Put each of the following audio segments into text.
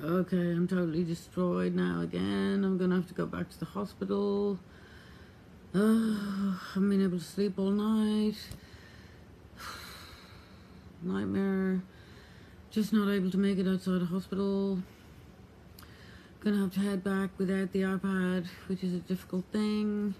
Okay, I'm totally destroyed now again. I'm gonna have to go back to the hospital. I haven't been able to sleep all night. Nightmare. Just not able to make it outside the hospital. Gonna have to head back without the iPad, which is a difficult thing.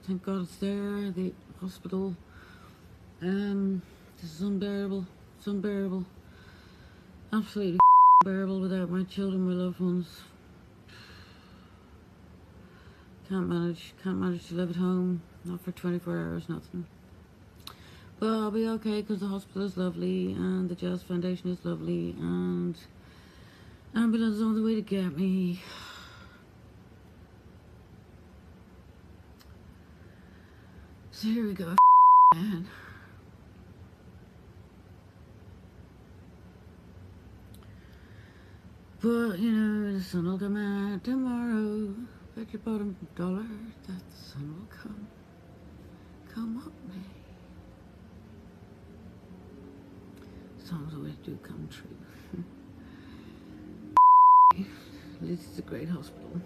Thank God it's there, the hospital. This is unbearable. It's unbearable. Absolutely unbearable without my children, my loved ones. Can't manage to live at home. Not for 24 hours, nothing. But I'll be okay because the hospital is lovely and the Jazz Foundation is lovely and ambulance is on the way to get me. So here we go, man. But, you know, the sun will come out tomorrow. Bet your bottom dollar that the sun will come. Come up, May. Songs always do come true. At least it's a great hospital.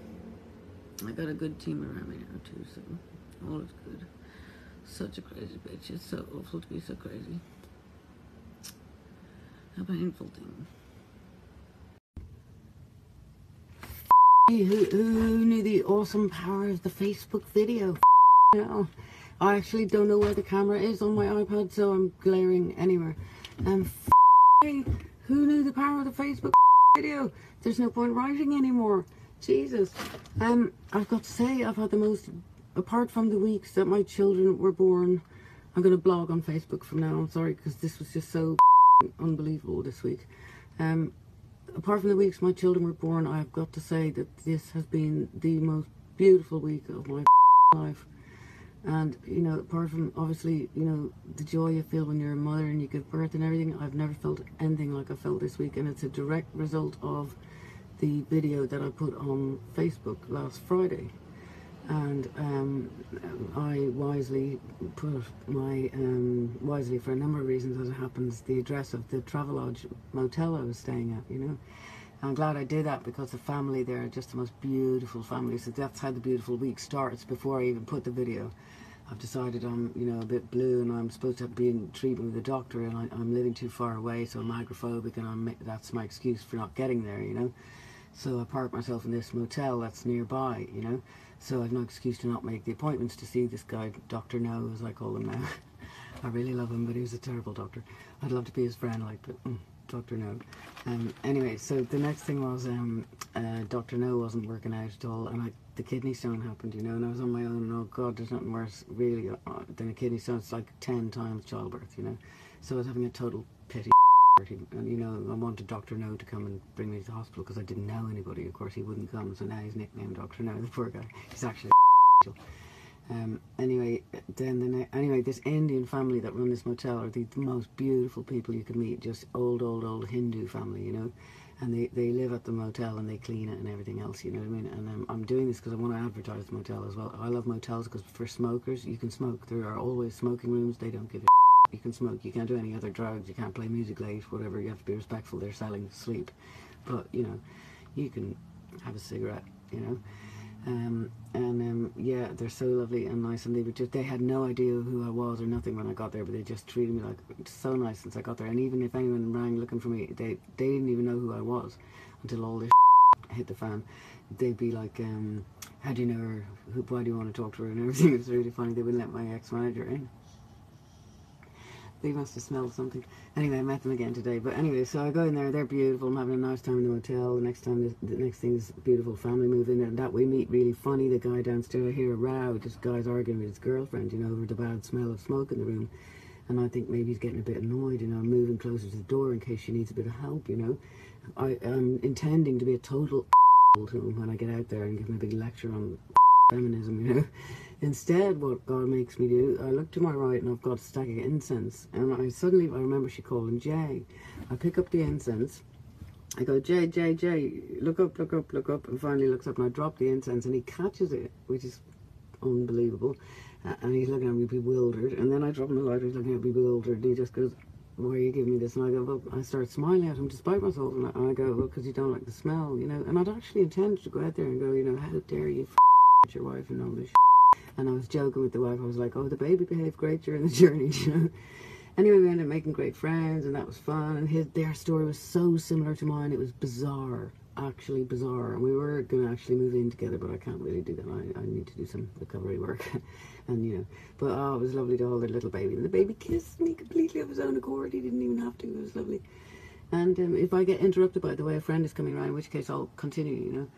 I got a good team around me now too, so all is good. Such a crazy bitch. It's so awful to be so crazy. A painful thing. Who knew the awesome power of the Facebook video? No, I actually don't know where the camera is on my iPad, so I'm glaring anywhere. Who knew the power of the Facebook video? There's no point writing anymore. Jesus. I've got to say, I've had the most, apart from the weeks that my children were born, I'm going to blog on Facebook from now on, sorry, because this was just so unbelievable this week. Apart from the weeks my children were born, I've got to say that this has been the most beautiful week of my life. And, you know, apart from, obviously, you know, the joy you feel when you're a mother and you give birth and everything, I've never felt anything like I felt this week. And it's a direct result of the video that I put on Facebook last Friday. And I wisely put my, wisely for a number of reasons as it happens, the address of the Travelodge motel I was staying at, you know. I'm glad I did that because the family there are just the most beautiful family. So that's how the beautiful week starts before I even put the video. I've decided I'm, you know, a bit blue and I'm supposed to be in treatment with a doctor and I'm living too far away, so I'm agoraphobic and that's my excuse for not getting there, you know. So I park myself in this motel that's nearby, you know. So I've no excuse to not make the appointments to see this guy, Dr. No, as I call him now. I really love him, but he was a terrible doctor. I'd love to be his friend, like, but Dr. No. Anyway, so the next thing was Dr. No wasn't working out at all, and the kidney stone happened, you know, and I was on my own, and oh God, there's nothing worse, really, than a kidney stone. It's like 10 times childbirth, you know. So I was having a total pity. And, you know, I wanted Dr. No to come and bring me to the hospital because I didn't know anybody. Of course, he wouldn't come, so now he's nicknamed Dr. No, the poor guy. He's actually anyway, anyway, this Indian family that run this motel are the most beautiful people you could meet. Just old Hindu family, you know. And they live at the motel and they clean it and everything else, you know what I mean? And I'm doing this because I want to advertise the motel as well. I love motels because for smokers, you can smoke. There are always smoking rooms. They don't give a you can smoke, you can't do any other drugs, you can't play music late, whatever, you have to be respectful, they're selling sleep. But, you know, you can have a cigarette, you know. Yeah, they're so lovely and nice, and they had no idea who I was or nothing when I got there, but they just treated me like so nice since I got there. And even if anyone rang looking for me, they didn't even know who I was until all this hit the fan. They'd be like, how do you know her? Why do you want to talk to her? And everything. It was really funny. They wouldn't let my ex-manager in. They must have smelled something. Anyway, I met them again today. But anyway, so I go in there. They're beautiful. I'm having a nice time in the hotel. The next thing is a beautiful family move in, and that we meet really funny. The guy downstairs, I hear a row. This guy's arguing with his girlfriend, you know, over the bad smell of smoke in the room. And I think maybe he's getting a bit annoyed, you know. I'm moving closer to the door in case she needs a bit of help, you know. I'm intending to be a total to him when I get out there and give him a big lecture on feminism, you know. Instead, what God makes me do, I look to my right and I've got a stack of incense, and I remember she called him Jay. I pick up the incense, I go, Jay, look up, and finally looks up and I drop the incense and he catches it, which is unbelievable, and he's looking at me bewildered, and then I drop him the lighter, he's looking at me bewildered, and he just goes, why are you giving me this? And I go, well, I start smiling at him despite myself, and I go, well, because you don't like the smell, you know. And I'd actually intended to go out there and go, you know, how dare you with your wife and all this shit. And I was joking with the wife. I was like, oh, the baby behaved great during the journey, you know. Anyway, we ended up making great friends, and that was fun. And their story was so similar to mine. It was bizarre, actually bizarre. And we were going to actually move in together, but I can't really do that. I need to do some recovery work. And, you know, but oh, it was lovely to hold their little baby. And the baby kissed me completely of his own accord. He didn't even have to. It was lovely. And if I get interrupted by the way a friend is coming around, in which case I'll continue, you know.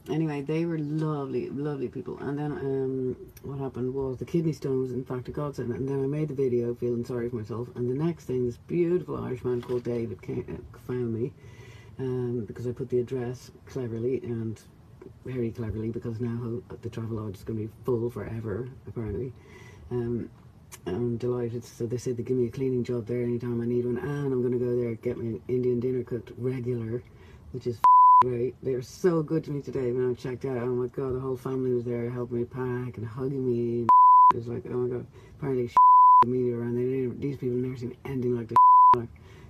Anyway, they were lovely, lovely people. And then what happened was the kidney stone was in fact a godsend. And then I made the video feeling sorry for myself. And the next thing, this beautiful Irish man called David found me because I put the address cleverly, and very cleverly, because now the Travelodge is going to be full forever, apparently. I'm delighted. So they said they give me a cleaning job there anytime I need one, and I'm going to go there and get my Indian dinner cooked regular, which is great. They were so good to me today when I checked out. Oh my god, the whole family was there helping me pack and hugging me. It was like, oh my god, apparently the media around there, these people never seen anything like this.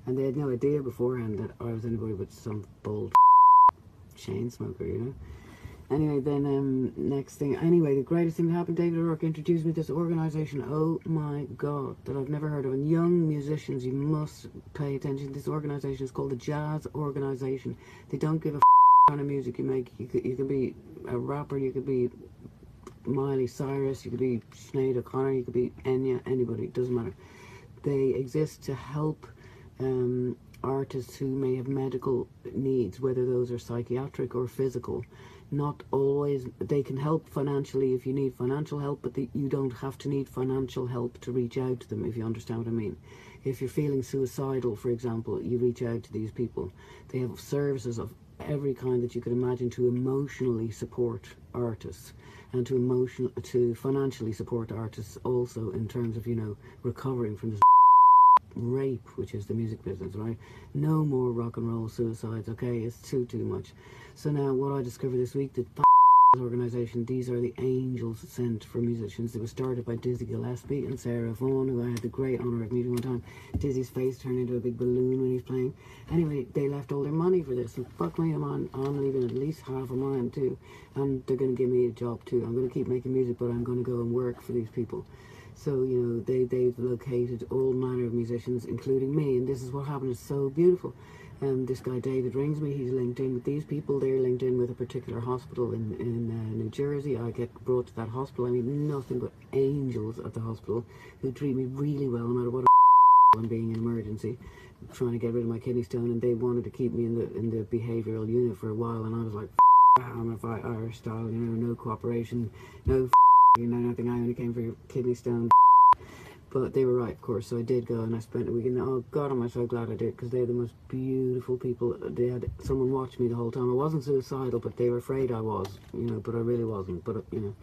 And they had no idea beforehand that I was anybody but some bold chain smoker, you know. Anyway, then next thing, anyway, the greatest thing that happened, David O'Rourke introduced me to this organisation, oh my god, that I've never heard of. And young musicians, you must pay attention. This organisation is called the Jazz Organisation. They don't give a kind of music you make. You could be a rapper, you could be Miley Cyrus, you could be Sinead O'Connor, you could be Enya, anybody, it doesn't matter. They exist to help artists who may have medical needs, whether those are psychiatric or physical. Not always. They can help financially if you need financial help, but you don't have to need financial help to reach out to them, if you understand what I mean. If you're feeling suicidal, for example, you reach out to these people. They have services of every kind that you could imagine to emotionally support artists, and to financially support artists also, in terms of, you know, recovering from this rape, which is the music business, right? No more rock and roll suicides, okay? It's too much. So now what I discovered this week, the organisation, these are the angels sent for musicians. It was started by Dizzy Gillespie and Sarah Vaughan, who I had the great honour of meeting one time. Dizzy's face turned into a big balloon when he's playing. Anyway, they left all their money for this, and fuck me, I'm leaving at least half of mine too, and they're going to give me a job too. I'm going to keep making music, but I'm going to go and work for these people. So, you know, they've located all manner of musicians, including me, and this is what happened. It's so beautiful. This guy David rings me. He's linked in with these people. They're linked in with a particular hospital in New Jersey. I get brought to that hospital. I mean, nothing but angels at the hospital who treat me really well, no matter what I'm being in emergency, trying to get rid of my kidney stone, and they wanted to keep me in the behavioural unit for a while, and I was like, I'm gonna fight Irish style, you know, no cooperation, no you know, nothing. I only came for your kidney stone. But they were right, of course, so I did go, and I spent a week, and oh god, am I so glad I did, because they're the most beautiful people. They had someone watch me the whole time. I wasn't suicidal, but they were afraid I was, you know, but I really wasn't. But, you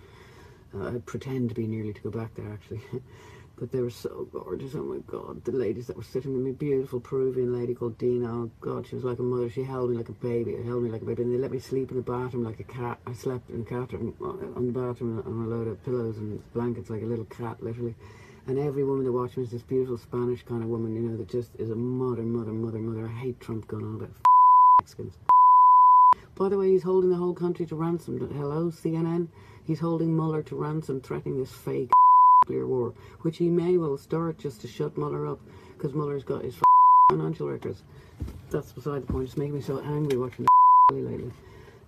know, I'd pretend to be nearly to go back there, actually. But they were so gorgeous, oh my god. The ladies that were sitting with me, beautiful Peruvian lady called Dina, oh god, she was like a mother. She held me like a baby, and they let me sleep in the bathroom like a cat. I slept in the bathroom on a load of pillows and blankets like a little cat, literally. And every woman that watched me is this beautiful Spanish kind of woman, you know, that just is a mother. I hate Trump going on about Mexicans. By the way, he's holding the whole country to ransom. Hello, CNN? He's holding Mueller to ransom, threatening this fake nuclear war, which he may well start just to shut Mueller up, because Mueller's got his financial records. That's beside the point. It's making me so angry watching the lately,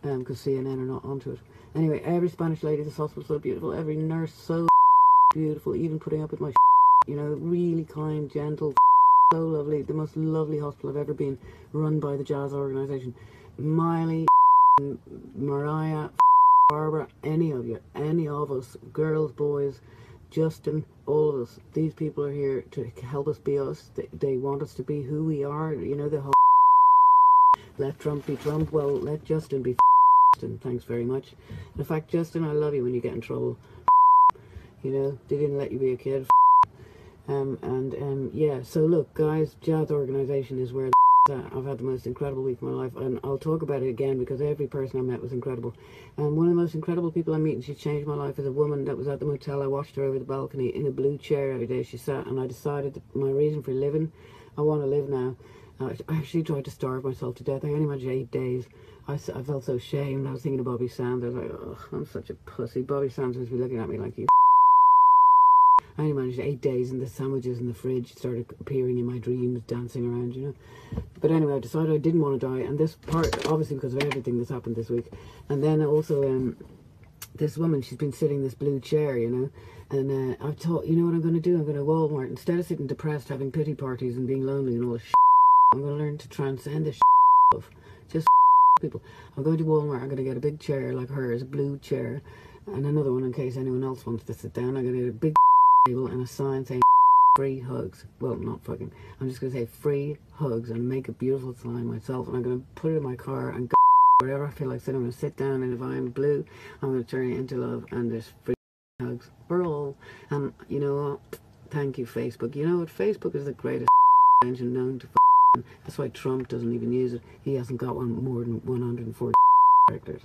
because CNN are not onto it. Anyway, every Spanish lady at this hospital so beautiful, every nurse so beautiful, even putting up with my you know, really kind, gentle, so lovely. The most lovely hospital I've ever been, run by the Jazz Organisation. Miley, Mariah, Barbara, any of you, any of us, girls, boys, Justin, all of us. These people are here to help us be us. They want us to be who we are. You know, the whole let Trump be Trump. Well, let Justin be Justin. Thanks very much. In fact, Justin, I love you when you get in trouble. You know, they didn't let you be a kid. Yeah, so look, guys, Jazz Organisation is where I've had the most incredible week of my life, and I'll talk about it again because every person I met was incredible. And one of the most incredible people I meet, and she changed my life, is a woman that was at the motel. I watched her over the balcony in a blue chair every day she sat, and I decided that my reason for living, I want to live now. I actually tried to starve myself to death. I only managed 8 days. I felt so ashamed. I was thinking of Bobby Sands. I was like, oh, I'm such a pussy. Bobby Sands must be looking at me like, you. I only managed 8 days, and the sandwiches in the fridge started appearing in my dreams, dancing around, you know. But anyway, I decided I didn't want to die, and this part, obviously because of everything that's happened this week. And then also, this woman, she's been sitting in this blue chair, you know, and I've thought, you know what I'm going to do? I'm going to Walmart. Instead of sitting depressed, having pity parties and being lonely and all this shit, I'm going to learn to transcend this stuff. Just people. I'm going to Walmart. I'm going to get a big chair like hers, a blue chair, and another one in case anyone else wants to sit down. I'm going to get a big table and a sign saying free hugs. Well, not fucking. I'm just going to say free hugs and make a beautiful sign myself. And I'm going to put it in my car and go wherever I feel like sitting. I'm going to sit down, and if I'm blue, I'm going to turn it into love, and there's free hugs for all. And you know what? Thank you, Facebook. You know what? Facebook is the greatest engine known to. That's why Trump doesn't even use it. He hasn't got one more than 140 characters.